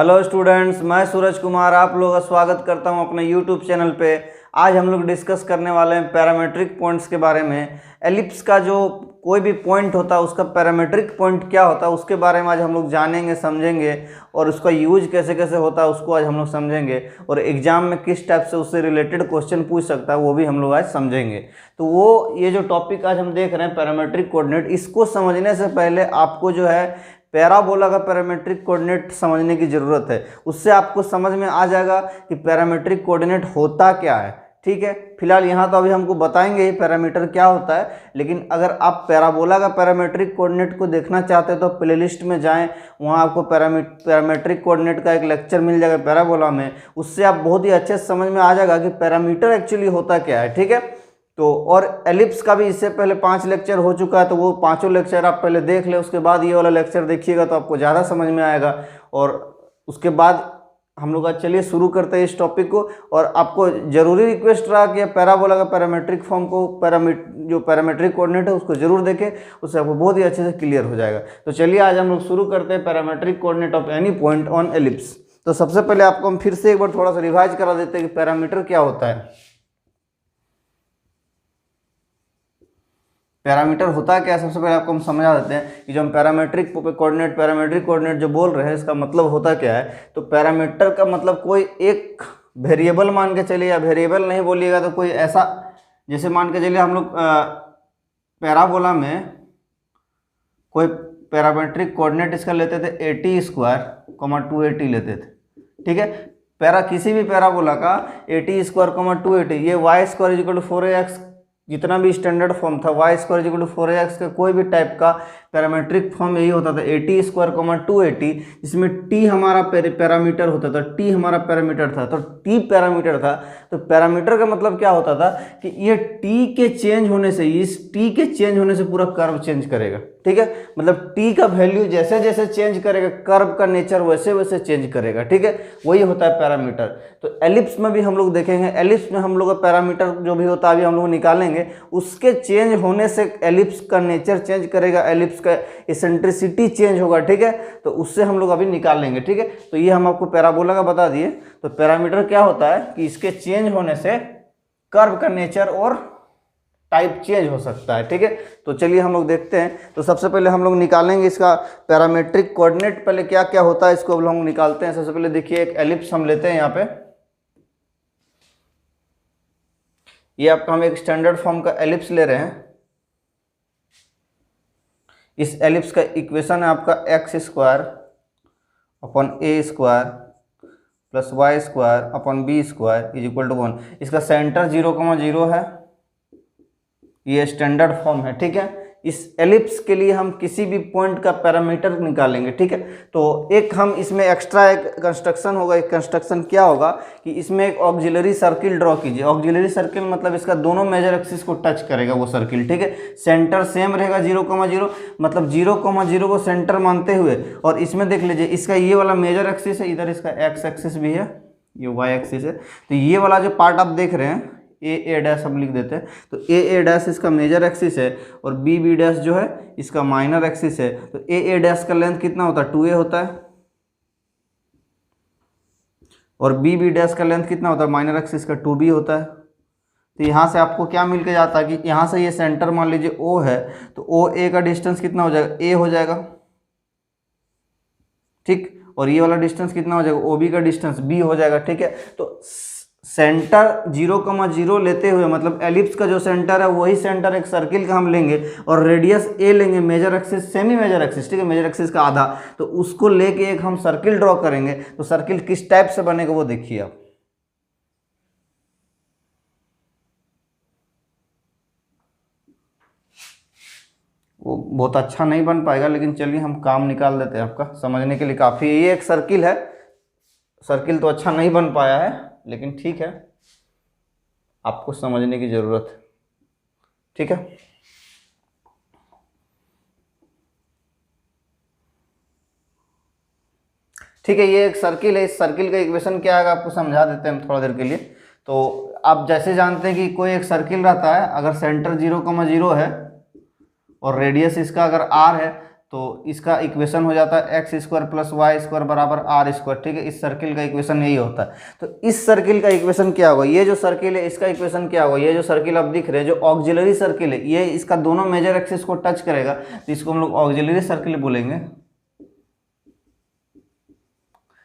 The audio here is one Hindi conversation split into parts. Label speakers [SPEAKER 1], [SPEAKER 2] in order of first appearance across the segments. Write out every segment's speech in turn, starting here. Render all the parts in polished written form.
[SPEAKER 1] हेलो स्टूडेंट्स, मैं सूरज कुमार आप लोगों का स्वागत करता हूं अपने यूट्यूब चैनल पे। आज हम लोग डिस्कस करने वाले हैं पैरामीट्रिक पॉइंट्स के बारे में। एलिप्स का जो कोई भी पॉइंट होता है उसका पैरामीट्रिक पॉइंट क्या होता है उसके बारे में आज हम लोग जानेंगे, समझेंगे और उसका यूज कैसे कैसे होता है उसको आज हम लोग समझेंगे। और एग्जाम में किस टाइप से उससे रिलेटेड क्वेश्चन पूछ सकता है वो भी हम लोग आज समझेंगे। तो वो ये जो टॉपिक आज हम देख रहे हैं पैरामीट्रिक कोऑर्डिनेट, इसको समझने से पहले आपको जो है पैराबोला का पैरामीट्रिक कोऑर्डिनेट समझने की ज़रूरत है। उससे आपको समझ में आ जाएगा कि पैरामीट्रिक कोऑर्डिनेट होता क्या है। ठीक है, फिलहाल यहाँ तो अभी हमको बताएंगे ही पैरामीटर क्या होता है, लेकिन अगर आप पैराबोला का पैरामीट्रिक कोऑर्डिनेट को देखना चाहते हैं तो प्लेलिस्ट में जाएं, वहाँ आपको पैरामीट्रिक कोऑर्डिनेट का एक लेक्चर मिल जाएगा पैराबोला में। उससे आप बहुत ही अच्छे से समझ में आ जाएगा कि पैरामीटर एक्चुअली होता क्या है। ठीक है, तो और एलिप्स का भी इससे पहले 5 लेक्चर हो चुका है, तो वो 5 लेक्चर आप पहले देख ले, उसके बाद ये वाला लेक्चर देखिएगा तो आपको ज़्यादा समझ में आएगा। और उसके बाद हम लोग आज चलिए शुरू करते हैं इस टॉपिक को। और आपको ज़रूरी रिक्वेस्ट रहा कि पैराबोला का पैरामीट्रिक फॉर्म को जो पैरामीट्रिक कोऑर्डिनेट है उसको जरूर देखें, उससे आपको बहुत ही अच्छे से क्लियर हो जाएगा। तो चलिए आज हम लोग शुरू करते हैं parametric coordinate of any point on ellipse. तो सबसे पहले आपको हम फिर से एक बार थोड़ा सा रिवाइज करा देते हैं कि पैरामीटर क्या होता है। पैरामीटर होता है क्या, सबसे पहले आपको हम समझा देते हैं कि जो हम पैरामीट्रिक कोऑर्डिनेट जो बोल रहे हैं इसका मतलब होता क्या है। तो पैरामीटर का मतलब कोई एक वेरिएबल मान के चलिए, या वेरिएबल नहीं बोलिएगा तो कोई ऐसा, जैसे मान के चलिए हम लोग पैराबोला में कोई पैरामीट्रिक कोऑर्डिनेट इसका लेते थे 80² 280 लेते थे। ठीक है, किसी भी पैराबोला का 80² 280, ये y² 4ax जितना भी स्टैंडर्ड फॉर्म था, y² 4ax का कोई भी टाइप का पैरामीट्रिक फॉर्म यही होता था 80² 280, जिसमें t हमारा पैरामीटर होता था, t हमारा पैरामीटर था। तो t पैरामीटर था, तो पैरामीटर का मतलब क्या होता था कि ये t के चेंज होने से, इस t के चेंज होने से पूरा कर्व चेंज करेगा। ठीक है, मतलब t का वैल्यू जैसे जैसे चेंज करेगा, कर्व का नेचर वैसे वैसे चेंज करेगा। ठीक है, वही होता है पैरामीटर। तो एलिप्स में भी हम लोग देखेंगे, एलिप्स में हम लोग का पैरामीटर जो भी होता है अभी हम लोग निकालेंगे, उसके चेंज होने से एलिप्स का नेचर चेंज करेगा, एलिप्स का एसेंट्रिसिटी चेंज होगा। ठीक है, तो उससे हम लोग अभी निकाल लेंगे। ठीक है, तो ये हम आपको पैराबोला का बता दिए। तो पैरामीटर क्या होता है कि इसके चेंज होने से कर्व का नेचर और टाइप चेंज हो सकता है। ठीक है, तो चलिए हम लोग देखते हैं। तो सबसे पहले हम लोग निकालेंगे इसका पैरामीट्रिक कोऑर्डिनेट, पहले क्या क्या होता है इसको हम लोग निकालते हैं। सबसे पहले देखिए एक एलिप्स हम लेते हैं यहाँ पे, ये आपका हम एक स्टैंडर्ड फॉर्म का एलिप्स ले रहे हैं। इस एलिप्स का इक्वेशन है आपका x² upon a² plus y² upon b² is equal to 1। इसका सेंटर 0,0 है, ये स्टैंडर्ड फॉर्म है। ठीक है, इस एलिप्स के लिए हम किसी भी पॉइंट का पैरामीटर निकालेंगे। ठीक है, तो एक हम इसमें एक्स्ट्रा एक कंस्ट्रक्शन होगा। एक कंस्ट्रक्शन क्या होगा कि इसमें एक ऑक्सिलरी सर्किल ड्रॉ कीजिए। ऑक्सिलरी सर्किल मतलब इसका दोनों मेजर एक्सिस को टच करेगा वो सर्किल। ठीक है, सेंटर सेम रहेगा 0,0, मतलब 0,0 को सेंटर मानते हुए। और इसमें देख लीजिए इसका ये वाला मेजर एक्सिस है, इधर इसका एक्स एक्सिस भी है, ये वाई एक्सिस है। तो ये वाला जो पार्ट आप देख रहे हैं a हम लिख देते हैं, तो a इसका मेजर एक्सिस है और b जो है इसका माइनर एक्सिस है। तो a का लेंथ कितना होता है, 2a होता है, और b का लेंथ कितना होता है, माइनर एक्सिस का 2b होता है। तो यहाँ से आपको क्या मिल के जाता है कि यहाँ से ये सेंटर मान लीजिए o है, तो OA का डिस्टेंस कितना हो जाएगा, a हो जाएगा। ठीक, और ये वाला डिस्टेंस कितना हो जाएगा, OB का डिस्टेंस b हो जाएगा। ठीक है, तो सेंटर 0,0 लेते हुए, मतलब एलिप्स का जो सेंटर है वही सेंटर एक सर्किल का हम लेंगे, और रेडियस a लेंगे, major axis semi major axis. ठीक है, मेजर एक्सिस का आधा, तो उसको लेके एक हम सर्किल ड्रॉ करेंगे। तो सर्किल किस टाइप से बनेगा वो देखिए आप। वो बहुत अच्छा नहीं बन पाएगा, लेकिन चलिए हम काम निकाल देते हैं, आपका समझने के लिए काफ़ी। ये एक सर्किल है, सर्किल तो अच्छा नहीं बन पाया है, लेकिन ठीक है, आपको समझने की ज़रूरत है। ठीक है, ठीक है, ये एक सर्किल है। इस सर्किल का इक्वेशन क्या है आपको समझा देते हैं हम थोड़ा देर के लिए। तो आप जैसे जानते हैं कि कोई एक सर्किल रहता है, अगर सेंटर 0,0 है और रेडियस इसका अगर r है, तो इसका इक्वेशन हो जाता है x square plus y square बराबर आर स्क्वायर। ठीक है, इस सर्किल का इक्वेशन यही होता है। तो इस सर्किल का इक्वेशन क्या होगा, ये जो सर्किल है इसका इक्वेशन क्या होगा, ये जो सर्किल आप दिख रहे हैं जो ऑक्सिलरी सर्किल है, ये इसका दोनों मेजर एक्सिस को टच करेगा, तो इसको हम लोग ऑक्सिलरी सर्किल बोलेंगे।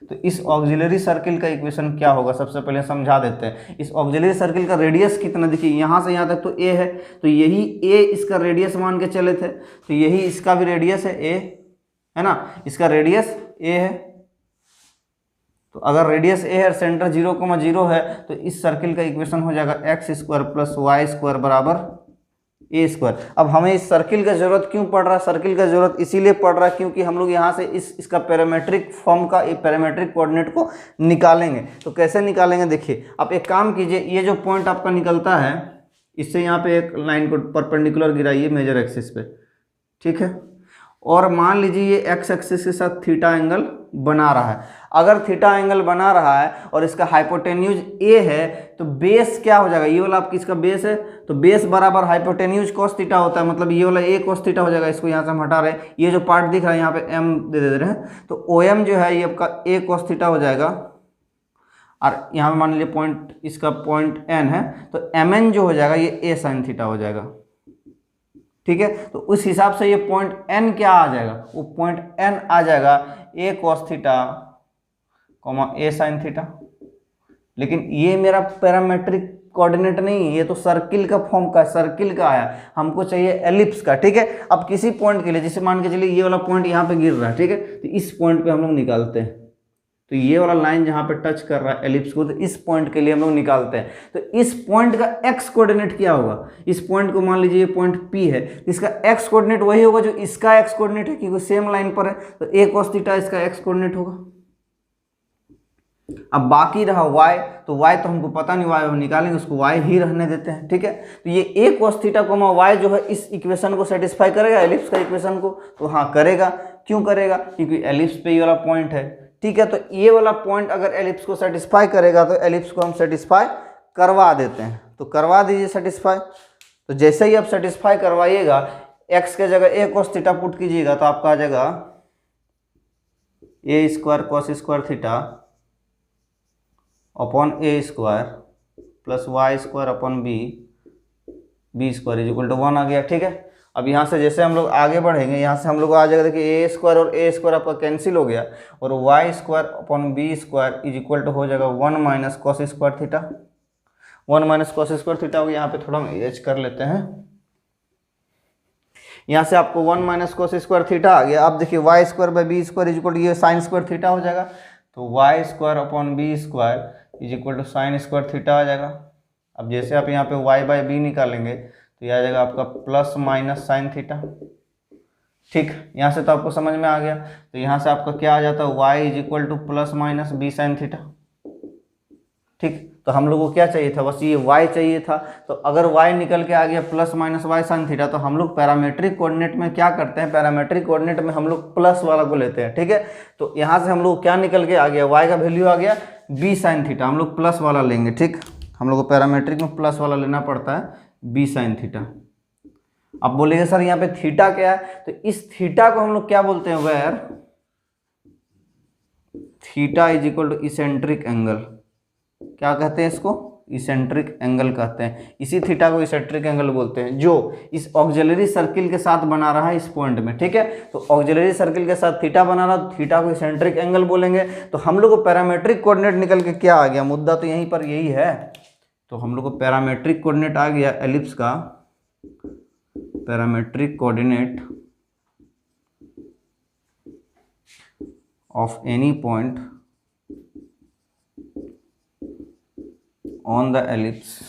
[SPEAKER 1] तो इस ऑक्सिलरी सर्किल का इक्वेशन क्या होगा सबसे पहले समझा देते हैं। इस ऑक्सिलरी सर्किल का रेडियस कितना, देखिए यहाँ से यहाँ तक तो ए है, तो यही ए इसका रेडियस मान के चले थे, तो यही इसका भी रेडियस है ए, है ना, इसका रेडियस ए है। तो अगर रेडियस ए है, सेंटर 0,0 है, तो इस सर्किल का इक्वेशन हो जाएगा x square plus y square बराबर ए स्क्वायर। अब हमें इस सर्किल का जरूरत क्यों पड़ रहा है, सर्किल का जरूरत इसीलिए पड़ रहा है क्योंकि हम लोग यहाँ से इसका पैरामीट्रिक फॉर्म का पैरामीट्रिक कोऑर्डिनेट को निकालेंगे। तो कैसे निकालेंगे, देखिए आप एक काम कीजिए, ये जो पॉइंट आपका निकलता है इससे यहाँ पे एक लाइन को परपेंडिकुलर गिराइए मेजर एक्सिस पे, ठीक है, और मान लीजिए ये एक्स एक्सिस के साथ थीटा एंगल बना रहा है। अगर थीटा एंगल बना रहा है और इसका हाइपोटेन्यूज ए है, तो बेस क्या हो जाएगा, ये वाला आपकी इसका बेस है, तो बेस बराबर हाइपोटेन्यूज कॉस थीटा होता है, मतलब ये वाला ए कॉस थीटा हो जाएगा। इसको यहाँ से हम हटा रहे हैं, ये जो पार्ट दिख रहा है यहाँ पे एम दे रहे हैं, तो ओ एम जो है ये आपका ए कॉस थीटा हो जाएगा। और यहाँ पे मान लीजिए पॉइंट, इसका पॉइंट एन है, तो एम एन जो हो जाएगा ये ए साइन थीटा हो जाएगा। ठीक है, तो उस हिसाब से ये पॉइंट एन क्या आ जाएगा, वो पॉइंट एन आ जाएगा ए कॉस थीटा कॉमा ए साइन थीटा। लेकिन ये मेरा पैरामेट्रिक कोऑर्डिनेट नहीं है, ये तो सर्किल का फॉर्म का, सर्किल का आया, हमको चाहिए एलिप्स का। ठीक है, अब किसी पॉइंट के लिए, जैसे मान के चलिए ये वाला पॉइंट यहाँ पे गिर रहा है, ठीक है, तो इस पॉइंट पे हम लोग निकालते हैं, तो ये वाला लाइन जहाँ पे टच कर रहा है एलिप्स को, तो इस पॉइंट के लिए हम लोग निकालते हैं। तो इस पॉइंट का एक्स कोऑर्डिनेट क्या होगा, इस पॉइंट को मान लीजिए ये पॉइंट P है, तो इसका एक्स कोऑर्डिनेट वही होगा जो इसका एक्स कोऑर्डिनेट है, क्योंकि सेम लाइन पर है, तो ए कॉस थीटा इसका एक्स कोऑर्डिनेट होगा। अब बाकी रहा y, तो y तो हमको पता नहीं, y हम निकालेंगे, उसको y ही रहने देते हैं। ठीक है, तो ये a cos theta coma y जो है इस इक्वेशन को सेटिस्फाई करेगा, एलिप्स का इक्वेशन को, तो हाँ करेगा। क्यों करेगा, क्योंकि एलिप्स पे ये वाला पॉइंट है। ठीक है, तो ये वाला पॉइंट अगर एलिप्स को सेटिस्फाई करेगा तो एलिप्स को हम सेटिस्फाई करवा देते हैं, तो करवा दीजिए सेटिस्फाई। तो जैसे ही आप सेटिस्फाई करवाइएगा, x के जगह a cos थीटा पुट कीजिएगा, तो आपका आ जाएगा a square cos square theta upon a square plus y square upon b square is equal to 1 आ गया। ठीक है, अब यहाँ से जैसे हम लोग आगे बढ़ेंगे, यहाँ से हम लोग आ जाएगा, देखिए ए स्क्वायर और ए स्क्वायर आपका कैंसिल हो गया, और y square upon b square is equal to हो जाएगा 1 minus cos square theta. 1 minus cos square theta हो गया। यहाँ पे थोड़ा हम एच कर लेते हैं, यहाँ से आपको 1 माइनस कॉस स्क्वायर थीटा आ गया। अब देखिए y square by b square is equal to ये साइन स्क्वायर थीटा हो जाएगा, तो y square upon b square is equal to sine square theta आ जाएगा। अब जैसे आप यहाँ पे y बाई बी निकालेंगे, तो यह आ जाएगा आपका प्लस माइनस साइन थीटा। ठीक, यहाँ से तो आपको समझ में आ गया। तो यहाँ से आपका क्या आ जाता है, y is equal to plus minus b sine theta. ठीक, तो हम लोग को क्या चाहिए था, बस ये y चाहिए था। तो अगर y निकल के आ गया plus minus y sine theta, तो हम लोग पैरामेट्रिक कोऑर्डिनेट में क्या करते हैं, पैरामेट्रिक कोऑर्डिनेट में हम लोग प्लस वाला को लेते हैं। ठीक है, तो यहाँ से हम लोग क्या निकल के आ गया, y का वैल्यू आ गया बी साइन थीटा, हम लोग प्लस वाला लेंगे। ठीक, हम लोग को पैरामेट्रिक में प्लस वाला लेना पड़ता है, बी साइन थीटा। अब बोलेंगे सर यहाँ पे थीटा क्या है, तो इस थीटा को हम लोग क्या बोलते हैं, where theta is equal to eccentric angle. क्या कहते हैं इसको, इसेंट्रिक एंगल कहते हैं। इसी थीटा को इसेंट्रिक एंगल बोलते हैं, जो इस ऑक्सिलरी सर्किल के साथ बना रहा है इस पॉइंट में। ठीक है, तो ऑक्सिलरी सर्किल के साथ थीटा बना रहा, तो थीटा को इसेंट्रिक एंगल बोलेंगे। तो हम लोग को पैरामेट्रिक कोऑर्डिनेट निकल के क्या आ गया, मुद्दा तो यहीं पर यही है। तो हम लोग को पैरामेट्रिक कोऑर्डिनेट आ गया एलिप्स का, parametric coordinate of any point on the ellipse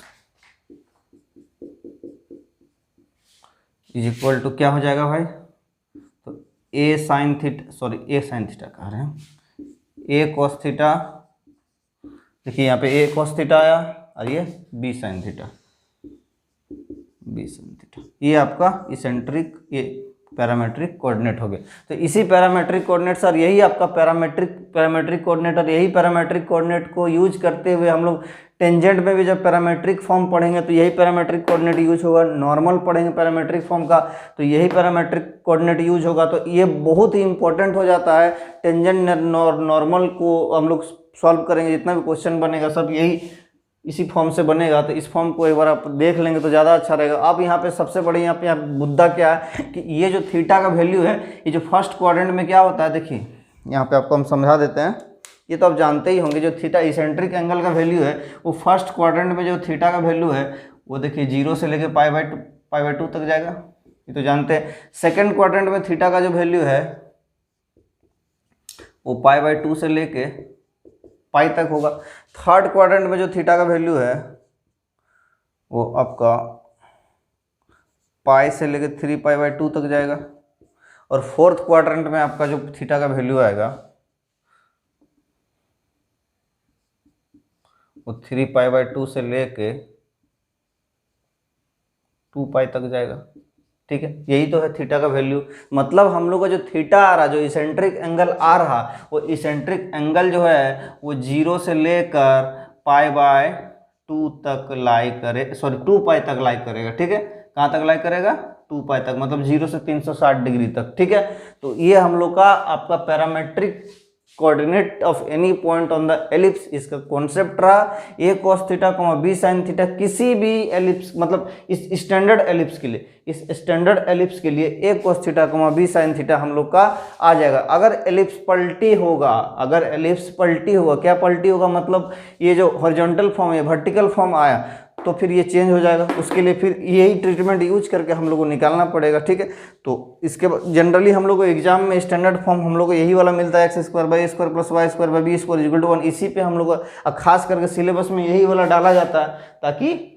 [SPEAKER 1] is equal to क्या हो जाएगा भाई, तो a sine theta, sorry a sine theta कह रहे हैं, ए कॉस थीटा। देखिए यहाँ पे ए कॉस थीटा आया, और ये b sine theta, b sine theta, ये आपका इसेंट्रिक, ये पैरामेट्रिक कोऑर्डिनेट हो गए। तो इसी पैरामेट्रिक कोऑर्डिनेट सर, यही आपका पैरामेट्रिक कोऑर्डिनेट, और यही पैरामेट्रिक कोऑर्डिनेट को यूज करते हुए हम लोग टेंजेंट में भी जब पैरामेट्रिक फॉर्म पढ़ेंगे तो यही पैरामेट्रिक कोऑर्डिनेट यूज होगा, नॉर्मल पढ़ेंगे पैरामेट्रिक फॉर्म का तो यही पैरामेट्रिक कोऑर्डिनेट यूज होगा। तो ये बहुत ही इंपॉर्टेंट हो जाता है। टेंजेंट नॉर्मल को हम लोग सॉल्व करेंगे, जितना भी क्वेश्चन बनेगा सब यही इसी फॉर्म से बनेगा। तो इस फॉर्म को एक बार आप देख लेंगे तो ज़्यादा अच्छा रहेगा। अब यहाँ पे सबसे बड़ी यहाँ मुद्दा क्या है कि ये जो थीटा का वैल्यू है, ये जो फर्स्ट क्वाड्रेंट में क्या होता है, देखिए यहाँ पे आपको हम समझा देते हैं। ये तो आप जानते ही होंगे, जो थीटा इसेंट्रिक एंगल का वैल्यू है वो फर्स्ट क्वाड्रेंट में जो थीटा का वैल्यू है वो देखिए 0 से लेके π/2 तक जाएगा, ये तो जानते हैं। सेकेंड क्वाड्रेंट में थीटा का जो वैल्यू है वो π/2 से लेके पाई तक होगा। थर्ड क्वाड्रेंट में जो थीटा का वैल्यू है वो आपका पाई से लेके 3π/2 तक जाएगा। और फोर्थ क्वाड्रेंट में आपका जो थीटा का वैल्यू आएगा वो 3π/2 से लेके 2π तक जाएगा, ठीक है। यही तो है थीटा का वैल्यू। मतलब हम लोग का जो थीटा आ रहा, जो इसेंट्रिक एंगल आ रहा, वो इसेंट्रिक एंगल जो है वो 0 से लेकर π/2 तक लाई करे, सॉरी 2π तक लाई करेगा, ठीक है। कहाँ तक लाई करेगा? 2π तक, मतलब 0 से 360 डिग्री तक, ठीक है। तो ये हम लोग का आपका parametric coordinate of any point on the ellipse, इसका कॉन्सेप्ट रहा। a cos theta, b sin theta, किसी भी एलिप्स, मतलब इस स्टैंडर्ड एलिप्स के लिए, इस स्टैंडर्ड एलिप्स के लिए a cos theta, b sin theta हम लोग का आ जाएगा। अगर एलिप्स पलटी होगा, अगर एलिप्स पलटी होगा, क्या पलटी होगा, मतलब ये जो हॉरिजॉन्टल फॉर्म है, वर्टिकल फॉर्म आया तो फिर ये चेंज हो जाएगा। उसके लिए फिर यही ट्रीटमेंट यूज करके हम लोग को निकालना पड़ेगा, ठीक है। तो इसके जनरली हम लोग को एग्जाम में स्टैंडर्ड फॉर्म हम लोग को यही वाला मिलता है, x² / a² + y² / b² = 1। इसी पे हम लोग खास करके सिलेबस में यही वाला डाला जाता है, ताकि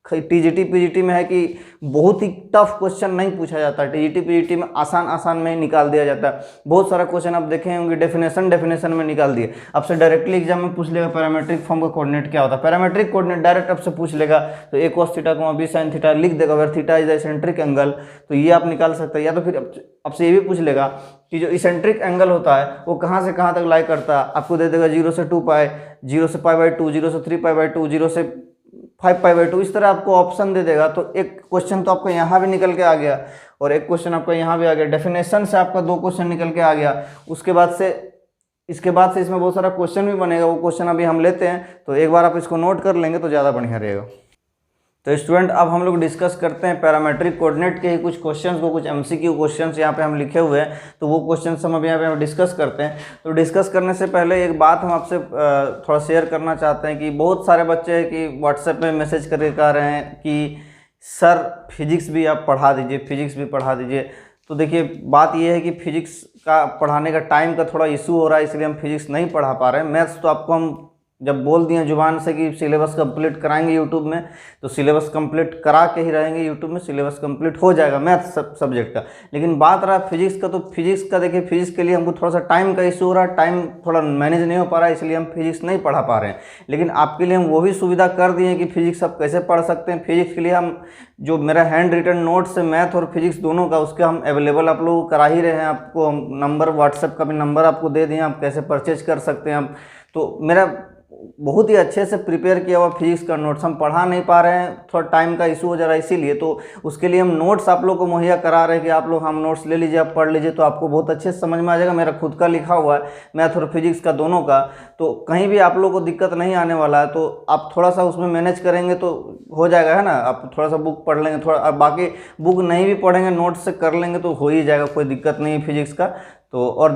[SPEAKER 1] टीजीटी पीजीटी में है कि बहुत ही टफ क्वेश्चन नहीं पूछा जाता है। टीजीटी पीजीटी में आसान में ही निकाल दिया जाता है। बहुत सारा क्वेश्चन आप देखे होंगे डेफिनेशन में निकाल दिए। आपसे डायरेक्टली एग्जाम में पूछ लेगा पैरामेट्रिक फॉर्म का कोऑर्डिनेट क्या होता है। पैरामेट्रिक कोऑर्डिनेट डायरेक्ट आपसे पूछ लेगा, तो a cos theta, b sin theta लिख देगा, अगर थीटा इज इसेंट्रिक एंगल तो ये आप निकाल सकते हैं। या तो फिर आपसे ये भी पूछ लेगा कि जो इसेंट्रिक एंगल होता है वो कहाँ से कहाँ तक लाई करता है, आपको दे देगा 0 से 2π, 0 से π/2, 0 से 3π/2, 0 से 5π/2, इस तरह आपको ऑप्शन दे देगा। तो एक क्वेश्चन तो आपका यहाँ भी निकल के आ गया और एक क्वेश्चन आपका यहाँ भी आ गया। डेफिनेशन से आपका 2 क्वेश्चन निकल के आ गया। उसके बाद से इसके बाद से इसमें बहुत सारा क्वेश्चन भी बनेगा, वो क्वेश्चन अभी हम लेते हैं, तो एक बार आप इसको नोट कर लेंगे तो ज़्यादा बढ़िया रहेगा। तो स्टूडेंट अब हम लोग डिस्कस करते हैं पैरामेट्रिक कोऑर्डिनेट के ही कुछ क्वेश्चंस को, कुछ एमसीक्यू क्वेश्चंस यहाँ पे हम लिखे हुए हैं, तो वो क्वेश्चंस हम अभी यहाँ पे डिस्कस करते हैं। तो डिस्कस करने से पहले एक बात हम आपसे थोड़ा शेयर करना चाहते हैं कि बहुत सारे बच्चे कि व्हाट्सएप में मैसेज करके कह रहे हैं कि सर फिजिक्स भी आप पढ़ा दीजिए, फिजिक्स भी पढ़ा दीजिए। तो देखिए बात यह है कि फिजिक्स का पढ़ाने का टाइम का थोड़ा इशू हो रहा है, इसलिए हम फिजिक्स नहीं पढ़ा पा रहे हैं। मैथ्स तो आपको हम जब बोल दिए जुबान से कि सिलेबस कंप्लीट कराएंगे यूट्यूब में, तो सिलेबस कंप्लीट करा के ही रहेंगे यूट्यूब में, सिलेबस कंप्लीट हो जाएगा मैथ्स सब्जेक्ट का। लेकिन बात रहा फिजिक्स का, तो फिजिक्स का देखिए फिजिक्स के लिए हमको थोड़ा सा टाइम का इशू हो रहा है, टाइम थोड़ा मैनेज नहीं हो पा रहा है, इसलिए हम फिजिक्स नहीं पढ़ा पा रहे हैं। लेकिन आपके लिए हम वो भी सुविधा कर दिए कि फिजिक्स आप कैसे पढ़ सकते हैं। फिजिक्स के लिए हम जो मेरा हैंड रिटन नोट्स है मैथ और फिजिक्स दोनों का, उसके हम अवेलेबल आप लोग करा ही रहे हैं। आपको हम नंबर, व्हाट्सएप का भी नंबर आपको दे दिए, आप कैसे परचेज कर सकते हैं हम। तो मेरा बहुत ही अच्छे से प्रिपेयर किया हुआ फिजिक्स का नोट्स हम पढ़ा नहीं पा रहे हैं, थोड़ा टाइम का इशू हो जा रहा है, इसीलिए तो उसके लिए हम नोट्स आप लोग को मुहैया करा रहे हैं कि आप लोग हम नोट्स ले लीजिए, आप पढ़ लीजिए, तो आपको बहुत अच्छे से समझ में आ जाएगा। मेरा खुद का लिखा हुआ है मैथ और फिजिक्स का दोनों का, तो कहीं भी आप लोग को दिक्कत नहीं आने वाला है। तो आप थोड़ा सा उसमें मैनेज करेंगे तो हो जाएगा, है ना। आप थोड़ा सा बुक पढ़ लेंगे, थोड़ा, अब बाकी बुक नहीं भी पढ़ेंगे नोट्स से कर लेंगे तो हो ही जाएगा, कोई दिक्कत नहीं है फिजिक्स का। तो और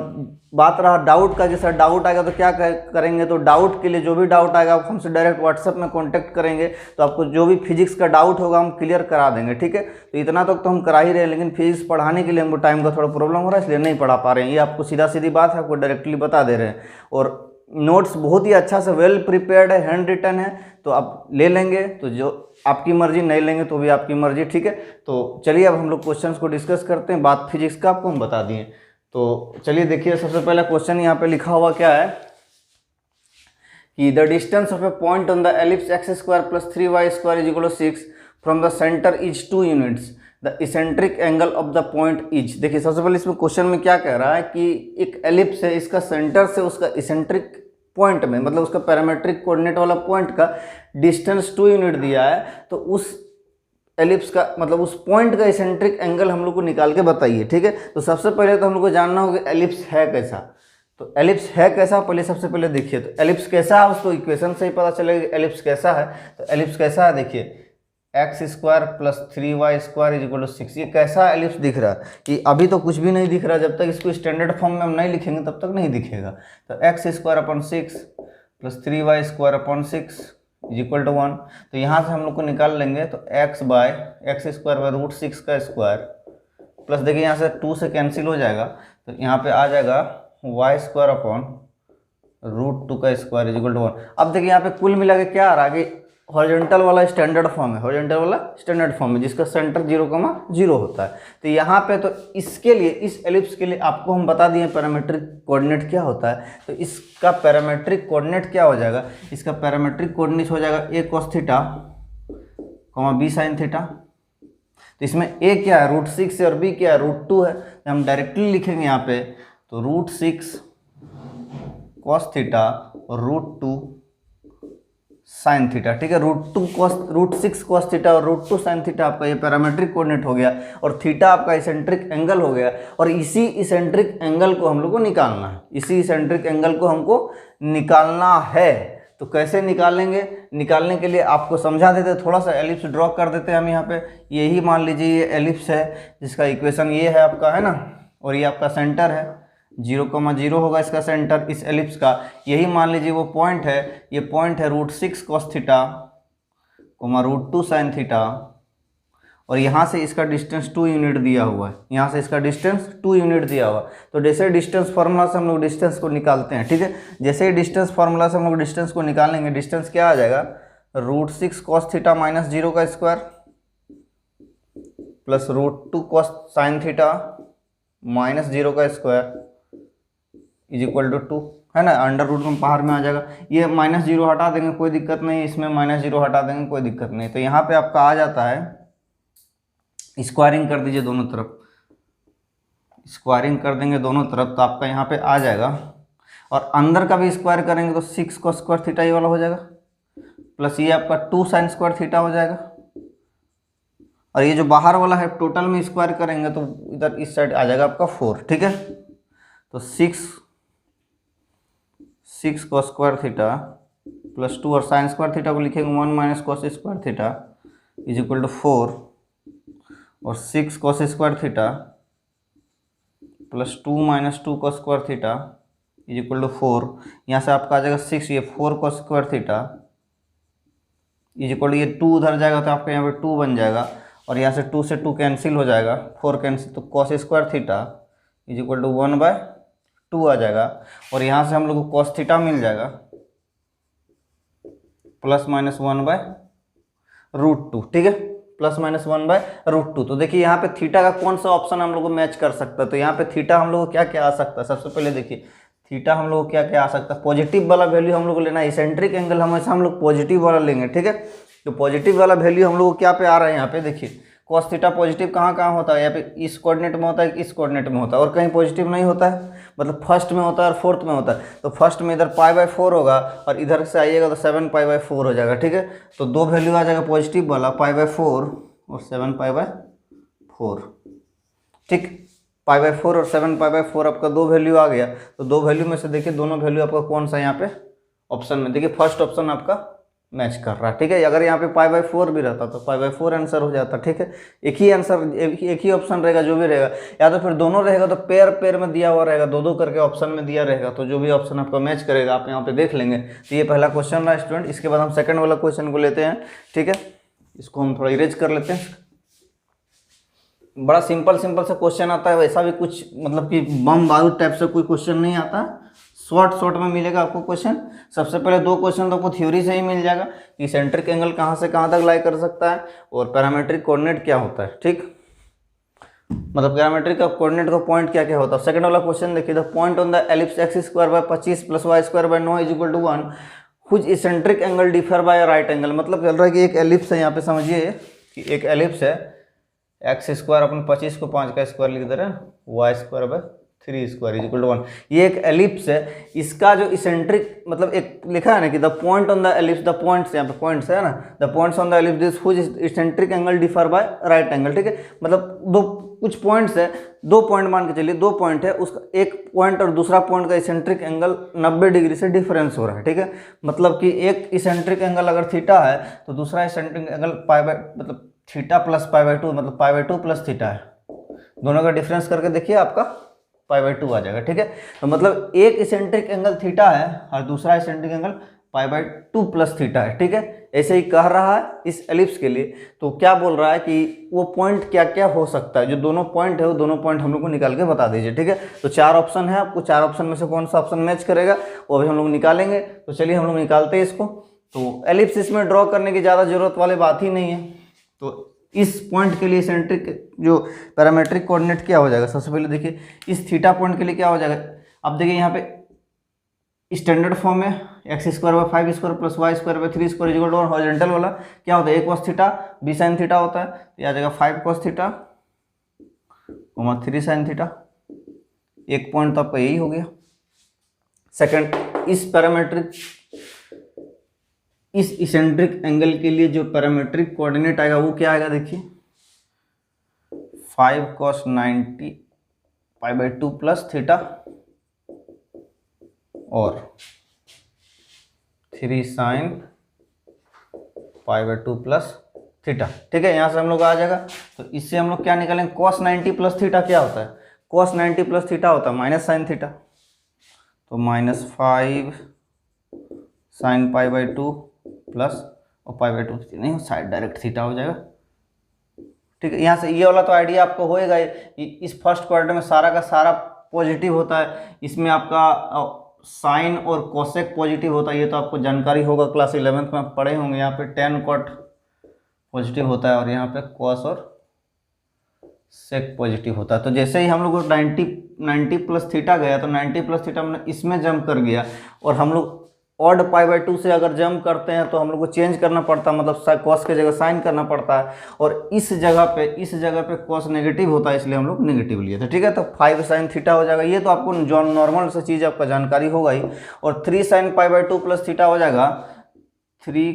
[SPEAKER 1] बात रहा डाउट का, जैसा डाउट आएगा तो क्या करेंगे, तो डाउट के लिए जो भी डाउट आएगा आप हमसे डायरेक्ट व्हाट्सएप में कांटेक्ट करेंगे, तो आपको जो भी फिजिक्स का डाउट होगा हम क्लियर करा देंगे, ठीक है। तो इतना तक तो हम करा ही रहे हैं, लेकिन फिजिक्स पढ़ाने के लिए हमको टाइम का थोड़ा प्रॉब्लम हो रहा है, इसलिए नहीं पढ़ा पा रहे हैं। ये आपको सीधा सीधी बात है, आपको डायरेक्टली बता दे रहे हैं। और नोट्स बहुत ही अच्छा से वेल प्रिपेयर्ड है, हैंड रिटन है, तो आप ले लेंगे तो जो आपकी मर्जी, नहीं लेंगे तो भी आपकी मर्जी, ठीक है। तो चलिए अब हम लोग क्वेश्चंस को डिस्कस करते हैं। बात फिजिक्स का आपको हम बता दिए, तो चलिए देखिए सबसे पहला क्वेश्चन यहाँ पे लिखा हुआ क्या है कि the distance of A point on the ellipse x² + 3y² = 6 from the centre is 2 units, the eccentric angle of the point is. देखिए सबसे पहले इसमें क्वेश्चन में क्या कह रहा है कि एक एलिप्स है, इसका सेंटर से उसका इसेंट्रिक पॉइंट में, मतलब उसका पैरामेट्रिक कोऑर्डिनेट वाला पॉइंट का डिस्टेंस 2 यूनिट दिया है, तो उस एलिप्स का मतलब उस पॉइंट का इसेंट्रिक एंगल हम लोग को निकाल के बताइए। ठीक है, तो सबसे पहले तो हम लोग को जानना होगा एलिप्स है कैसा। तो एलिप्स है कैसा पहले सबसे पहले देखिए, तो एलिप्स कैसा है उसको इक्वेशन से ही पता चलेगा एलिप्स कैसा है। तो एलिप्स कैसा है देखिए, x² + 3y² = 6। ये कैसा एलिप्स दिख रहा है कि अभी तो कुछ भी नहीं दिख रहा, जब तक इसको स्टैंडर्ड फॉर्म में हम नहीं लिखेंगे तब तक नहीं दिखेगा। तो x² / 6 + 3y² / 6 = 1। तो यहाँ से हम लोग को निकाल लेंगे, तो x² / √6 का स्क्वायर प्लस देखिए यहाँ से 2 से कैंसिल हो जाएगा, तो यहाँ पे आ जाएगा y² / √2 का स्क्वायर = 1। अब देखिए यहाँ पे कुल मिला के क्या आ रहा है कि हॉरिजॉन्टल वाला स्टैंडर्ड फॉर्म है, हॉरिजॉन्टल वाला स्टैंडर्ड फॉर्म है जिसका सेंटर 0,0 होता है। तो यहाँ पे तो इसके लिए, इस एलिप्स के लिए आपको हम बता दिए पैरामेट्रिक कोऑर्डिनेट क्या होता है। तो इसका पैरामेट्रिक कोऑर्डिनेट क्या हो जाएगा, इसका पैरामेट्रिक कोऑर्डिनेट हो जाएगा a cos θ, b sin θ। तो इसमें a क्या है √6 है और b क्या है √2 है, तो हम डायरेक्टली लिखेंगे यहाँ पे, तो √6 cos θ और √2 sin θ। ठीक है, √6 cos θ और √2 sin θ आपका ये पैरामेट्रिक कोऑर्डिनेट हो गया, और थीटा आपका इसेंट्रिक एंगल हो गया। और इसी इसेंट्रिक एंगल को हम लोग को निकालना है, इसी इसेंट्रिक एंगल को हमको निकालना है। तो कैसे निकालेंगे, निकालने के लिए आपको समझा देते हैं, थोड़ा सा एलिप्स ड्रॉ कर देते हैं हम यहाँ पे। यही मान लीजिए ये एलिप्स है जिसका इक्वेशन ये है आपका, है ना, और ये आपका सेंटर है 0,0 होगा इसका सेंटर इस एलिप्स का। यही मान लीजिए वो पॉइंट है, ये पॉइंट है √6 cos θ, √2 sin θ, और यहाँ से इसका डिस्टेंस 2 यूनिट दिया हुआ है, यहाँ से इसका डिस्टेंस 2 यूनिट दिया हुआ है। तो जैसे डिस्टेंस फार्मूला से हम लोग डिस्टेंस को निकालते हैं, ठीक है, जैसे ही डिस्टेंस फार्मूला से हम लोग डिस्टेंस को निकालेंगे, डिस्टेंस क्या आ जाएगा √6 cos θ -0 का स्क्वायर प्लस √2 cos sin θ -0 का स्क्वायर = 2, है ना, अंडर रूट में बाहर में आ जाएगा। ये -0 हटा देंगे कोई दिक्कत नहीं, इसमें -0 हटा देंगे कोई दिक्कत नहीं। तो यहाँ पे आपका आ जाता है, स्क्वायरिंग कर दीजिए दोनों तरफ, स्क्वायरिंग कर देंगे दोनों तरफ, तो आपका यहाँ पे आ जाएगा, और अंदर का भी स्क्वायर करेंगे तो 6 cos स्क्वायर थीटा ये वाला हो जाएगा, प्लस ये आपका 2 sin स्क्वायर थीटा हो जाएगा, और ये जो बाहर वाला है टोटल में स्क्वायर करेंगे तो इधर इस साइड आ जाएगा आपका 4। ठीक है, तो 6 cos स्क्वायर थीटा प्लस 2 और sin स्क्वायर थीटा को लिखेंगे 1 - cos स्क्वायर थीटा = 4, और 6 cos square theta plus 2 - 2 cos square theta = 4। यहाँ से आपका आ जाएगा 6, ये 4 cos स्क्वायर थीटा = ये 2 उधर जाएगा तो आपका यहाँ पे 2 बन जाएगा, और यहाँ से 2 से 2 कैंसिल हो जाएगा, 4 कैंसिल, तो cos स्क्वायर थीटा = 1/2 आ जाएगा, और यहाँ से हम लोग को cos थीटा मिल जाएगा ±1/√2। ठीक है, ±1/√2। तो देखिए यहाँ पे थीटा का कौन सा ऑप्शन हम लोग को मैच कर सकता है। तो यहाँ पे थीटा हम लोग को क्या क्या आ सकता है, सबसे पहले देखिए थीटा हम लोग को क्या क्या आ सकता है, पॉजिटिव वाला वैल्यू हम लोग को लेना है, इसेंट्रिक एंगल हमेशा हम लोग पॉजिटिव वाला लेंगे। ठीक है, तो पॉजिटिव वाला वैल्यू हम लोग को क्या पे आ रहा है, यहाँ पे देखिए cos थीटा पॉजिटिव कहाँ कहाँ होता है, यहाँ पे इस कोऑर्डिनेट में होता है, इस कोऑर्डिनेट में होता है, और कहीं पॉजिटिव नहीं होता है, मतलब फर्स्ट में होता है और फोर्थ में होता है। तो फर्स्ट में इधर π/4 होगा, और इधर से आइएगा तो 7π/4 हो जाएगा। ठीक है, तो दो वैल्यू आ जाएगा पॉजिटिव वाला π/4 और 7π/4। ठीक, π/4 और 7π/4 आपका दो वैल्यू आ गया। तो दो वैल्यू में से देखिए दोनों वैल्यू आपका कौन सा यहाँ पे ऑप्शन में, देखिए फर्स्ट ऑप्शन आपका मैच कर रहा है। ठीक है, अगर यहाँ पे π/4 भी रहता तो π/4 आंसर हो जाता। ठीक है, एक ही आंसर, एक ही ऑप्शन रहेगा जो भी रहेगा, या तो फिर दोनों रहेगा तो पेयर पेयर में दिया हुआ रहेगा, दो दो करके ऑप्शन में दिया रहेगा, तो जो भी ऑप्शन आपका मैच करेगा आप यहाँ पे देख लेंगे। तो ये पहला क्वेश्चन रहा स्टूडेंट। इसके बाद हम सेकंड वाला क्वेश्चन को लेते हैं। ठीक है, इसको हम थोड़ा इरेज कर लेते हैं। बड़ा सिंपल सिंपल सा क्वेश्चन आता है, वैसा भी कुछ मतलब कि बम बारूद टाइप से कोई क्वेश्चन नहीं आता, शॉर्ट में मिलेगा आपको क्वेश्चन। सबसे पहले दो क्वेश्चन तो आपको थ्योरी से ही मिल जाएगा कि सेंट्रिक एंगल कहाँ से कहाँ तक लाई कर सकता है और पैरामेट्रिक कोऑर्डिनेट क्या होता है। ठीक, मतलब पैरामेट्रिक का कोऑर्डिनेट का पॉइंट क्या क्या होता है। सेकंड वाला क्वेश्चन देखिए, the point on the ellipse x² / 25 + y² / 9 = 1 which eccentric angle differ by right angle. मतलब चल रहा है कि एक एलिप्स है, यहाँ पे समझिए कि एक एलिप्स है, x² अपन 25 को 5 का स्क्वायर लिख दे रहे हैं, y² / 3 square is equal to 1। ये एक एलिप्स है, इसका जो इसेंट्रिक मतलब एक लिखा है ना कि the point on the ellipse, the points यहाँ पे पॉइंट्स है ना, the points on the ellipse this whose eccentric angle differ by right angle, ठीक है। मतलब दो कुछ पॉइंट्स है, 2 पॉइंट मान के चलिए, 2 पॉइंट है, उसका एक पॉइंट और दूसरा पॉइंट का इसेंट्रिक एंगल 90 डिग्री से डिफरेंस हो रहा है, ठीक है। मतलब कि एक इसेंट्रिक एंगल अगर थीटा है तो दूसरा इसेंट्रिक एंगल पाई बाय मतलब थीटा प्लस पाई बाय 2 मतलब पाई बाय 2 प्लस थीटा है। दोनों का डिफरेंस करके देखिए आपका पाई बाय 2 आ जाएगा, ठीक है। तो मतलब एक इसेंट्रिक एंगल थीटा है और दूसरा eccentric angle pi by 2 plus theta है, ठीक है। ऐसे ही कह रहा है इस एलिप्स के लिए। तो क्या बोल रहा है कि वो पॉइंट क्या क्या हो सकता है, जो दोनों पॉइंट है वो दोनों पॉइंट हम लोग को निकाल के बता दीजिए, ठीक है। तो 4 ऑप्शन है, आपको 4 ऑप्शन में से कौन सा ऑप्शन मैच करेगा वो अभी हम लोग निकालेंगे। तो चलिए हम लोग निकालते हैं इसको। तो एलिप्स इसमें ड्रॉ करने की ज़्यादा जरूरत वाली बात ही नहीं है। तो इस पॉइंट के लिए सेंट्रिक जो पैरामेट्रिक कोऑर्डिनेट क्या हो जाएगा, सबसे पहले देखिए इस थीटा पॉइंट के लिए क्या हो जाएगा। अब देखिए यहाँ पे स्टैंडर्ड फॉर्म में x square by 5 square plus y square by 3 square equal to 1, horizontal वाला क्या होता है, a cos theta b sine theta होता है। तो आ जाएगा 5 कॉस थीटा 3 साइन थीटा। एक पॉइंट तो आपका यही हो गया। सेकंड, इस पैरामेट्रिक इस इसेंट्रिक एंगल के लिए जो पैरामेट्रिक कोऑर्डिनेट आएगा वो क्या आएगा, देखिए 5 cos 90 pi by 2 plus theta और 3 sine pi by 2 plus theta, ठीक है। यहाँ से हम लोग आ जाएगा। तो इससे हम लोग क्या निकालेंगे, cos 90 प्लस थीटा क्या होता है, cos 90 प्लस थीटा होता है माइनस साइन थीटा। तो -5 साइन पाई बाय 2 प्लस और पाई बाय 2 नहीं साइड डायरेक्ट थीटा हो जाएगा, ठीक है। यहाँ से ये वाला तो आइडिया आपको होएगा। इस फर्स्ट क्वाड्रेंट में सारा का सारा पॉजिटिव होता है, इसमें आपका साइन और कोसेक पॉजिटिव होता है, ये तो आपको जानकारी होगा, क्लास 11th में आप पढ़े होंगे। यहाँ पे tan cot पॉजिटिव होता है और यहाँ पे cos और सेक पॉजिटिव होता है। तो जैसे ही हम लोग 90 प्लस थीटा गया तो 90 प्लस थीटा में इसमें जंप कर गया, और हम लोग ऑड पाई बाय 2 से अगर जंप करते हैं तो हम लोग को चेंज करना पड़ता है, मतलब कॉस के जगह साइन करना पड़ता है। और इस जगह पे कॉस नेगेटिव होता है, इसलिए हम लोग नेगेटिव लिए थे, ठीक है। तो 5 साइन थीटा हो जाएगा, ये तो आपको जो नॉर्मल सा चीज़ आपका जानकारी होगा ही। और 3 sine pi by 2 plus theta हो जाएगा 3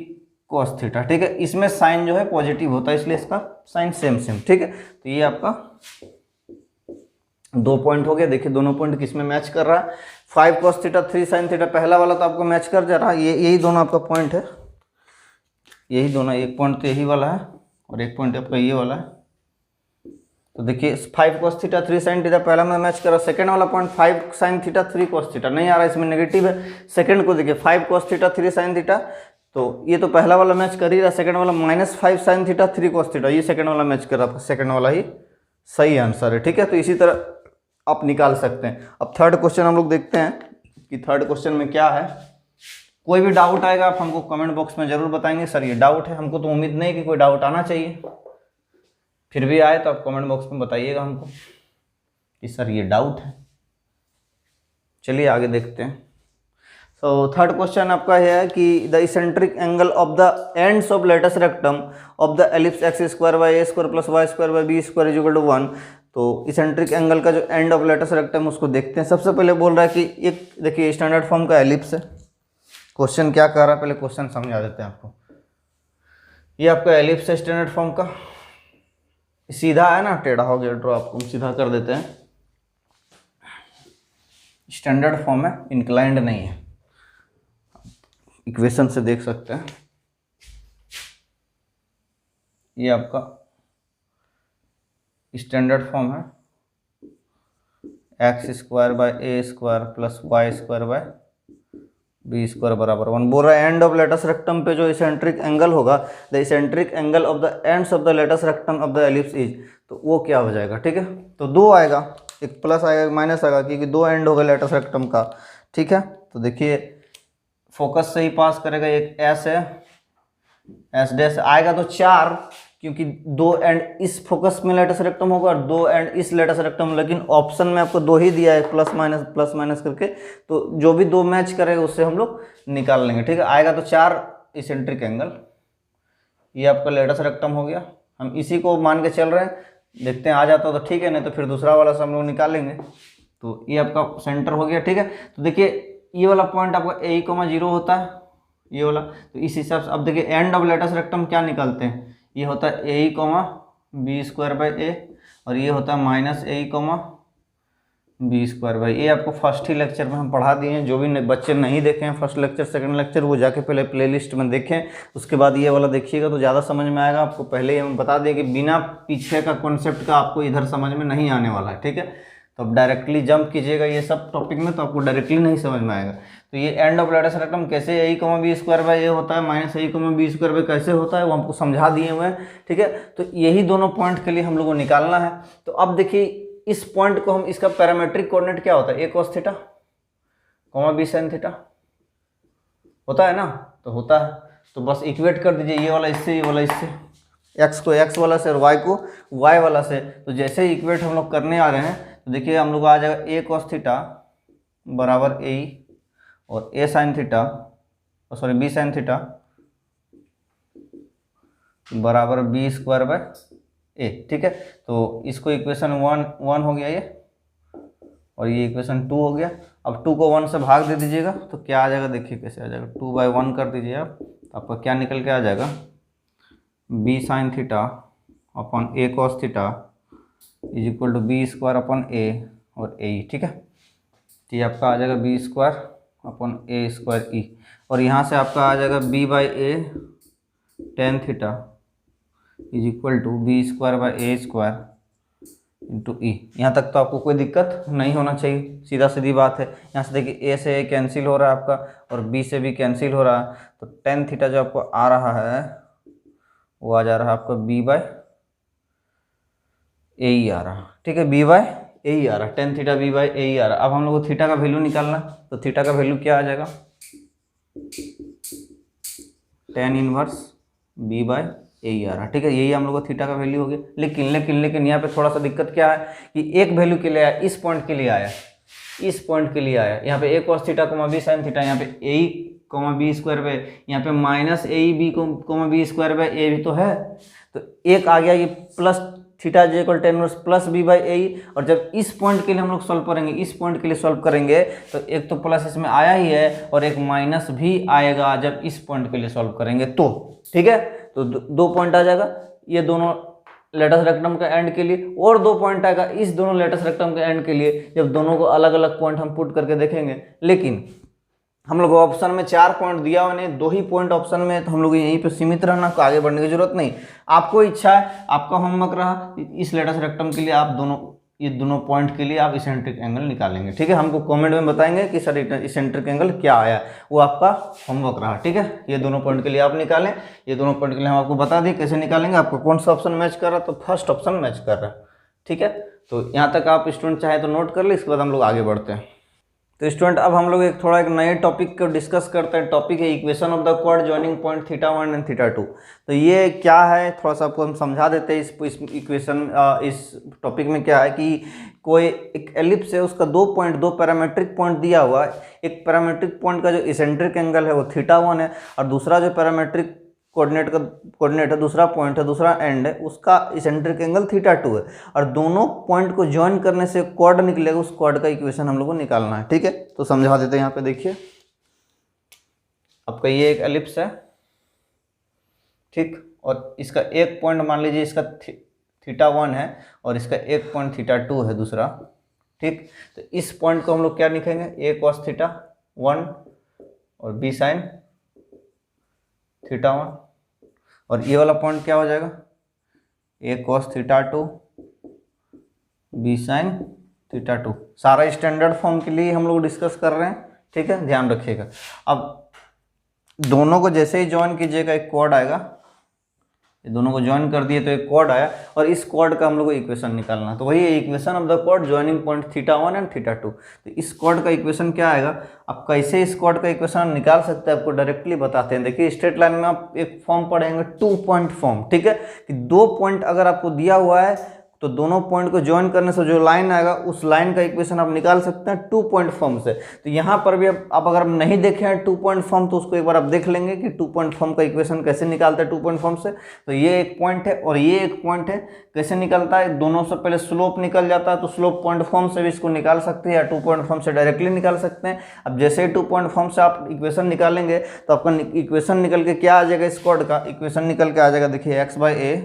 [SPEAKER 1] कॉस थीटा, ठीक है। इसमें साइन जो है पॉजिटिव होता है, इसलिए इसका साइन सेम, ठीक है। तो ये आपका 2 पॉइंट हो गया। देखिए दोनों पॉइंट किस में मैच कर रहा है, 5 cos थीटा 3 साइन थीटा, पहला वाला तो आपको मैच कर जा रहा है। यही दोनों आपका पॉइंट है, यही दोनों, एक पॉइंट तो यही वाला है और एक पॉइंट आपका ये वाला है। तो देखिए 5 cos थीटा 3 साइन थीटा पहला में मैच कर रहा है। सेकंड वाला point 5 sine theta 3 cos theta नहीं आ रहा है, इसमें नेगेटिव है। सेकंड को देखिए 5 cos थीटा 3 साइन थीटा, तो ये तो पहला वाला मैच कर ही रहा। सेकंड वाला -5 साइन थीटा 3 cos थीटा, ये सेकंड वाला मैच कर रहा है, सेकंड वाला ही सही आंसर है, ठीक है। तो इसी तरह आप निकाल सकते हैं। अब थर्ड क्वेश्चन हम लोग देखते हैं कि थर्ड क्वेश्चन में क्या है। कोई भी डाउट आएगा आप हमको कमेंट बॉक्स में जरूर बताएंगे, सर ये डाउट है। हमको तो उम्मीद नहीं कि कोई डाउट आना चाहिए, फिर भी आए तो आप कमेंट बॉक्स में बताइएगा हमको कि सर ये डाउट है। चलिए आगे देखते हैं। सो थर्ड क्वेश्चन आपका है कि the eccentric angle of the ends of latus rectum of the ellipse x square by a square plus y square by b square is equal to 1। तो इसेंट्रिक एंगल का जो एंड ऑफ लेटस रेक्टम उसको देखते हैं। सबसे पहले बोल रहा है कि एक देखिए स्टैंडर्ड फॉर्म का एलिप्स है। क्वेश्चन क्या कर रहा है, पहले क्वेश्चन समझा देते हैं आपको। ये आपका एलिप्स है स्टैंडर्ड फॉर्म का, सीधा है ना, टेढ़ा हो गया ड्रॉ, आपको हम सीधा कर देते हैं। स्टैंडर्ड फॉर्म है, इंक्लाइंड नहीं है, इक्वेशन से देख सकते हैं। ये आपका स्टैंडर्ड फॉर्म है, x square by a square plus y square by b square बराबर 1। बोल रहा है एंड ऑफ लेटस रेक्टम पे जो इसेंट्रिक एंगल होगा, the eccentric angle of the ends of the latus rectum of the ellipse is, तो वो क्या हो जाएगा, ठीक है। तो 2 आएगा, एक प्लस आएगा एक माइनस आएगा, क्योंकि 2 एंड होगा लेटस रेक्टम का, ठीक है। तो देखिए फोकस से ही पास करेगा, एक एस है, एस डैश आएगा तो 4, क्योंकि 2 एंड इस फोकस में लेटस रेक्टम होगा और 2 एंड इस लेटस रेक्टम, लेकिन ऑप्शन में आपको 2 ही दिया है, प्लस माइनस करके। तो जो भी 2 मैच करेगा उससे हम लोग निकाल लेंगे, ठीक है। आएगा तो 4 इसेंट्रिक एंगल, ये आपका लेटस रेक्टम हो गया। हम इसी को मान के चल रहे हैं, देखते हैं आ जाता तो ठीक है, नहीं तो फिर दूसरा वाला से हम लोग निकालेंगे। तो ये आपका सेंटर हो गया, ठीक है। तो देखिए ये वाला पॉइंट आपका a,0 होता है, ये वाला। तो इस हिसाब से अब देखिए एंड ऑफ लेटस रेक्टम क्या निकालते हैं, ये होता है a,b²/a और ये होता है -a,b²/a। आपको फर्स्ट ही लेक्चर में हम पढ़ा दिए हैं। जो भी बच्चे नहीं देखे हैं फर्स्ट लेक्चर सेकंड लेक्चर, वो जाके पहले प्लेलिस्ट में देखें, उसके बाद ये वाला देखिएगा तो ज़्यादा समझ में आएगा। आपको पहले ही हम बता दें कि बिना पीछे का कॉन्सेप्ट का आपको इधर समझ में नहीं आने वाला है, ठीक है। तो अब डायरेक्टली जंप कीजिएगा ये सब टॉपिक में तो आपको डायरेक्टली नहीं समझ में आएगा। तो ये एंड ऑफ लेटस रेक्टम कैसे a,b² होता है, -a,b² कैसे होता है, वो हमको समझा दिए हुए हैं, ठीक है। तो यही दोनों पॉइंट के लिए हम लोग को निकालना है। तो अब देखिए इस पॉइंट को हम, इसका पैरामेट्रिक कोऑर्डिनेट क्या होता है, a cos theta, b sin theta होता है ना, तो होता है। तो बस इक्वेट कर दीजिए ये वाला इससे, ये वाला इससे, x को x वाला से और y को y वाला से। तो जैसे ही इक्वेट हम लोग करने आ रहे हैं तो देखिए हम लोग आ जाएगा a cos थीटा बराबर a और a sin theta, sorry b sin theta बराबर b²/a, ठीक है। तो इसको इक्वेशन 1 हो गया ये, और ये इक्वेशन 2 हो गया। अब 2 को 1 से भाग दे दीजिएगा तो क्या आ जाएगा, देखिए कैसे आ जाएगा, 2/1 कर दीजिए आप, तो आपका क्या निकल के आ जाएगा, b sin theta upon a cos theta is equal to b²/a और a, ठीक है। तो ये आपका आ जाएगा b²/a²e, और यहाँ से आपका आ जाएगा b/a tan theta is equal to b²/a² into e. यहाँ तक तो आपको कोई दिक्कत नहीं होना चाहिए, सीधा सीधी बात है। यहाँ से देखिए a से a कैंसिल हो रहा है आपका और b से भी कैंसिल हो रहा है, तो tan थीटा जो आपको आ रहा है वो आ जा रहा है आपका b/a ही आ रहा, ठीक है, b/a ही आ रहा, tan थीटा b/a ही आ रहा। अब हम लोग को थीटा का वैल्यू निकालना, तो थीटा का वैल्यू क्या आ जाएगा, tan इनवर्स b/a ही आ रहा, ठीक है। यही हम लोग को थीटा का वैल्यू हो गया। लेकिन यहाँ पे थोड़ा सा दिक्कत क्या है कि एक वैल्यू के लिए आया, इस पॉइंट के लिए आया, इस पॉइंट के लिए आया। यहाँ पे a cos theta b sin theta, यहाँ पे a b², यहाँ पे -a,b² भी तो है। तो एक आ गया ये plus theta j = tan inverse plus b/a। और जब इस पॉइंट के लिए हम लोग सॉल्व करेंगे, इस पॉइंट के लिए सॉल्व करेंगे तो एक तो प्लस इसमें आया ही है और एक माइनस भी आएगा जब इस पॉइंट के लिए सॉल्व करेंगे तो, ठीक है। तो दो पॉइंट आ जाएगा ये दोनों लेटस रेक्टम का एंड के लिए, और 2 पॉइंट आएगा इस दोनों लेटस रेक्टम के एंड के लिए, जब दोनों को अलग अलग पॉइंट हम पुट करके देखेंगे। लेकिन हम लोग ऑप्शन में 4 पॉइंट दिया हुआ नहीं, 2 ही पॉइंट ऑप्शन में, तो हम लोग यहीं पे सीमित रहना, को आगे बढ़ने की जरूरत नहीं। आपको इच्छा है, आपका होमवर्क रहा, इस लेटस रेक्टम के लिए आप ये दोनों पॉइंट के लिए आप इसेंट्रिक एंगल निकालेंगे, ठीक है। हमको कमेंट में बताएंगे कि सर इसेंट्रिक एंगल क्या आया, वो आपका होमवर्क रहा, ठीक है। ये दोनों पॉइंट के लिए आप निकालें, ये दोनों पॉइंट के लिए हम आपको बता दें कैसे निकालेंगे। आपको कौन सा ऑप्शन मैच कर रहा है, तो फर्स्ट ऑप्शन मैच कर रहा है, ठीक है। तो यहाँ तक आप स्टूडेंट चाहे तो नोट कर ले, इसके बाद हम लोग आगे बढ़ते हैं। तो स्टूडेंट अब हम लोग एक नए टॉपिक को डिस्कस करते हैं। टॉपिक है इक्वेशन ऑफ द क्वाड जॉइनिंग पॉइंट θ1 एंड θ2। तो ये क्या है थोड़ा सा आपको हम समझा देते हैं। इस इक्वेशन इस टॉपिक में क्या है कि कोई एक एलिप्स है, उसका 2 पॉइंट, 2 पैरामेट्रिक पॉइंट दिया हुआ है। एक पैरामेट्रिक पॉइंट का जो इसेंट्रिक एंगल है वो θ1 है, और दूसरा जो पैरामेट्रिक कोऑर्डिनेट है, दूसरा पॉइंट है, दूसरा एंड है, उसका इसेंट्रिक एंगल θ2 है। और दोनों पॉइंट को ज्वाइन करने से क्वाड निकलेगा, उस क्वाड का इक्वेशन हम लोग को निकालना है, ठीक है। तो समझा देते हैं। यहाँ पे देखिए आपका ये एक एलिप्स है, ठीक, और इसका एक पॉइंट मान लीजिए इसका θ1 है और इसका एक पॉइंट θ2 है दूसरा, ठीक। तो इस पॉइंट को हम लोग क्या लिखेंगे, a cos θ1 और b sin θ1, और ये वाला पॉइंट क्या हो जाएगा, a cos θ2 b sin θ2। सारा स्टैंडर्ड फॉर्म के लिए हम लोग डिस्कस कर रहे हैं, ठीक है, ध्यान रखिएगा। अब दोनों को जैसे ही ज्वाइन कीजिएगा एक क्वाड आएगा, ये दोनों को ज्वाइन कर दिए तो एक क्वाड आया, और इस क्वाड का हम लोग को इक्वेशन निकालना है। तो वही इक्वेशन ऑफ द क्वाड ज्वाइनिंग पॉइंट θ1 एंड θ2। तो इस क्वाड का इक्वेशन क्या आएगा, आप कैसे इस क्वाड का इक्वेशन निकाल सकते हैं आपको डायरेक्टली बताते हैं। देखिए स्ट्रेट लाइन में आप एक फॉर्म पढ़ेंगे 2 पॉइंट फॉर्म, ठीक है, कि 2 पॉइंट अगर आपको दिया हुआ है तो दोनों पॉइंट को ज्वाइन करने से जो लाइन आएगा उस लाइन का इक्वेशन आप निकाल सकते हैं 2 पॉइंट फॉर्म से। तो यहाँ पर भी आप अगर नहीं देखे हैं 2 पॉइंट फॉर्म तो उसको एक बार आप देख लेंगे कि 2 पॉइंट फॉर्म का इक्वेशन कैसे निकालते हैं 2 पॉइंट फॉर्म से। तो ये एक पॉइंट है और ये एक पॉइंट है, कैसे निकलता है, दोनों से पहले स्लोप निकल जाता है तो स्लोप पॉइंट फॉर्म से भी इसको निकाल सकते हैं या 2 पॉइंट फॉर्म से डायरेक्टली निकाल सकते हैं। अब जैसे ही 2 पॉइंट फॉर्म से आप इक्वेशन निकालेंगे तो आपका इक्वेशन निकल के क्या आ जाएगा, इस कॉर्ड का इक्वेशन निकल के आ जाएगा, देखिए x/a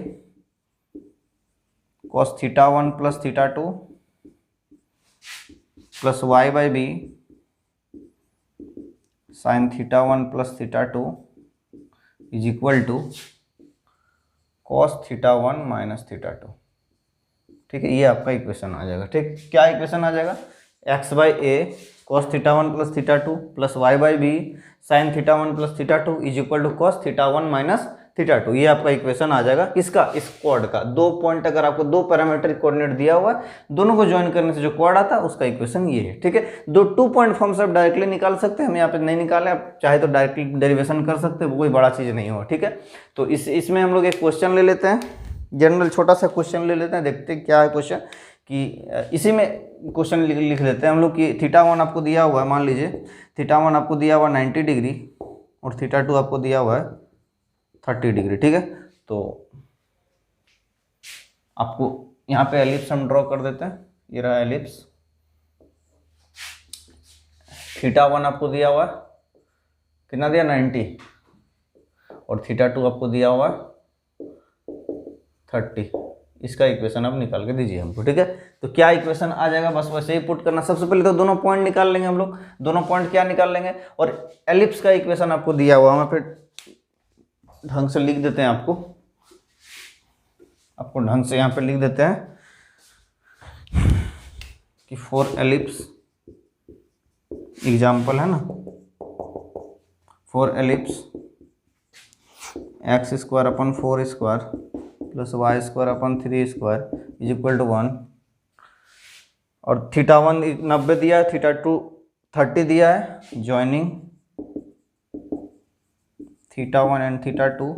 [SPEAKER 1] cos θ1 plus θ2 plus y/b sin θ1 plus θ2 is equal to cos θ1 minus θ2। ठीक है, ये आपका इक्वेशन आ जाएगा। ठीक, क्या इक्वेशन आ जाएगा, x/a cos θ1 plus θ2 plus y/b sin θ1 plus θ2 is equal to cos θ1 minus θ2। ये आपका इक्वेशन आ जाएगा किसका, इस कॉर्ड का। 2 पॉइंट अगर आपको 2 पैरामीट्रिक कोऑर्डिनेट दिया हुआ है, दोनों को ज्वाइन करने से जो कॉर्ड आता है उसका इक्वेशन ये है। ठीक है, 2 पॉइंट फॉर्म से आप डायरेक्टली निकाल सकते हैं, हम यहाँ पे नहीं निकाले, आप चाहे तो डायरेक्टली डेरिवेशन कर सकते हैं, वो कोई बड़ा चीज़ नहीं हो। ठीक है, तो इसमें हम लोग एक क्वेश्चन ले लेते हैं, जनरल छोटा सा क्वेश्चन ले लेते हैं, देखते हैं क्या है क्वेश्चन। कि इसी में क्वेश्चन लिख लेते हैं हम लोग कि θ1 आपको दिया हुआ है, मान लीजिए θ1 आपको दिया हुआ 90 डिग्री और θ2 आपको दिया हुआ है 30 डिग्री। ठीक है, तो आपको यहाँ पे एलिप्स हम ड्रॉ कर देते हैं, ये रहा एलिप्स। θ1 आपको दिया हुआ है कितना दिया, 90, और θ2 आपको दिया हुआ है 30। इसका इक्वेशन आप निकाल के दीजिए हमको। ठीक है, तो क्या इक्वेशन आ जाएगा, बस वैसे ही पुट करना। सबसे पहले तो दोनों पॉइंट निकाल लेंगे हम लोग, दोनों पॉइंट क्या निकाल लेंगे, और एलिप्स का इक्वेशन आपको दिया हुआ, हम फिर ढंग से लिख देते हैं, आपको ढंग से यहाँ पे लिख देते हैं कि फॉर एलिप्स, एग्जाम्पल है ना, for ellipse x² upon 4² plus y² upon 3² is equal to 1, और θ1 90 दिया है, θ2 30 दिया है, joining θ1 and θ2,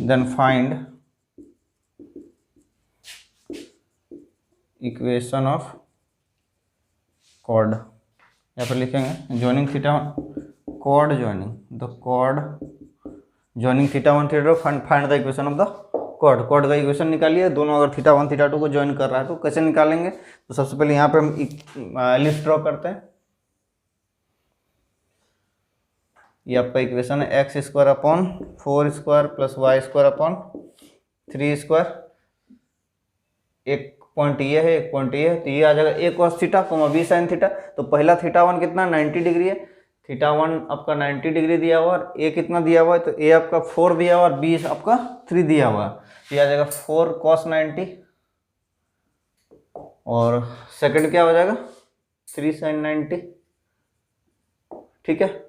[SPEAKER 1] then find equation of chord. यहाँ पर लिखेंगे joining θ1 chord joining the chord joining θ1 θ2 find the equation of the chord. कॉर्ड का इक्वेशन निकालिए, दोनों अगर θ1 θ2 को ज्वाइन कर रहा है तो कैसे निकालेंगे। तो सबसे पहले यहाँ पे हम लिस्ट ड्रॉ करते हैं। ये आपका इक्वेशन है x² upon 4² plus y² upon 3²। एक पॉइंट ये है, एक पॉइंट ये है, तो ये आ जाएगा a cos θ, b sin θ। तो पहला θ1 कितना 90 डिग्री है, θ1 आपका 90 डिग्री दिया हुआ और a कितना दिया हुआ है, तो a आपका 4 दिया हुआ और b आपका 3 दिया हुआ है। ये आ जाएगा 4 cos 90, और सेकंड क्या हो जाएगा 3 sin 90। ठीक है,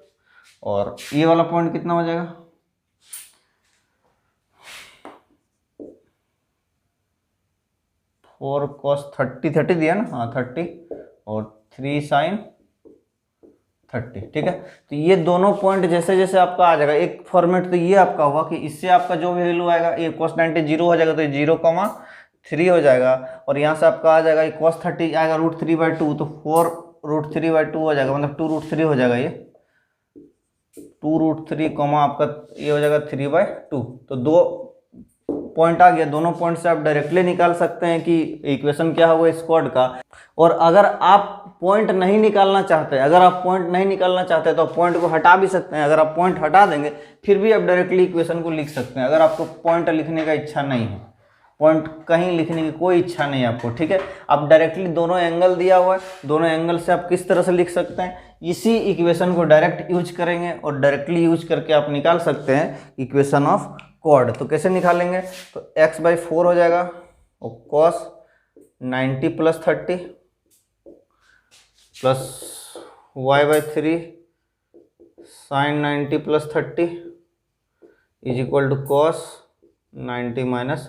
[SPEAKER 1] और ये वाला पॉइंट कितना हो जाएगा, फोर cos 30 दिया ना, हाँ 30, और 3 sin 30। ठीक है, तो ये दोनों पॉइंट जैसे जैसे आपका आ जाएगा, एक फॉर्मेट तो ये आपका होगा कि इससे आपका जो भी वैल्यू आएगा, ये cos 90 जीरो हो जाएगा तो ये 0,3 हो जाएगा, और यहाँ से आपका आ जाएगा ये cos 30 आएगा √3/2, तो 4 √3/2 हो जाएगा, मतलब 2√3 हो जाएगा, ये 2√3, आपका ये हो जाएगा 3/2। तो 2 पॉइंट आ गया, दोनों पॉइंट से आप डायरेक्टली निकाल सकते हैं कि इक्वेशन क्या होगा इस कॉर्ड का। और अगर आप पॉइंट नहीं निकालना चाहते हैं, तो पॉइंट को हटा भी सकते हैं। अगर आप पॉइंट हटा देंगे फिर भी आप डायरेक्टली इक्वेशन को लिख सकते हैं, अगर आपको पॉइंट लिखने का इच्छा नहीं है, पॉइंट कहीं लिखने की कोई इच्छा नहीं है आपको। ठीक है, आप डायरेक्टली दोनों एंगल दिया हुआ है, दोनों एंगल से आप किस तरह से लिख सकते हैं, इसी इक्वेशन को डायरेक्ट यूज करेंगे और डायरेक्टली यूज करके आप निकाल सकते हैं इक्वेशन ऑफ कॉर्ड। तो कैसे निकालेंगे, तो x/4 हो जाएगा और cos 90 plus 30 plus y/3 sin 90 plus 30 is equal to cos 90 minus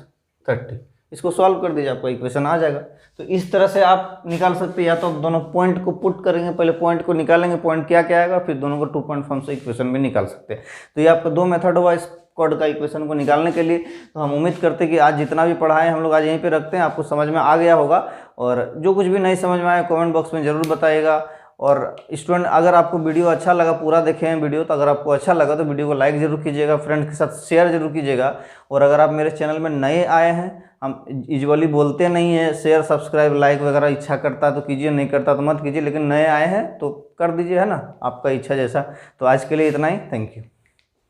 [SPEAKER 1] 30। इसको सॉल्व कर दीजिए, आपका इक्वेशन आ जाएगा। तो इस तरह से आप निकाल सकते हैं, या तो दोनों पॉइंट को पुट करेंगे, पहले पॉइंट को निकालेंगे, पॉइंट क्या क्या आएगा, फिर दोनों को 2 पॉइंट फॉर्म से इक्वेशन भी निकाल सकते हैं। तो ये आपका 2 मेथड हुआ इस कॉर्ड का इक्वेशन को निकालने के लिए। तो हम उम्मीद करते हैं कि आज जितना भी पढ़ा है हम लोग आज यहीं पे रखते हैं, आपको समझ में आ गया होगा। और जो कुछ भी नहीं समझ में आया कमेंट बॉक्स में ज़रूर बताइएगा। और स्टूडेंट, अगर आपको वीडियो अच्छा लगा, पूरा देखे हैं वीडियो, तो अगर आपको अच्छा लगा तो वीडियो को लाइक ज़रूर कीजिएगा, फ्रेंड के साथ शेयर जरूर कीजिएगा। और अगर आप मेरे चैनल में नए आए हैं, हम यूजुअली बोलते नहीं है शेयर सब्सक्राइब लाइक वगैरह, इच्छा करता तो कीजिए, नहीं करता तो मत कीजिए, लेकिन नए आए हैं तो कर दीजिए, है ना, आपका इच्छा जैसा। तो आज के लिए इतना ही, थैंक यू।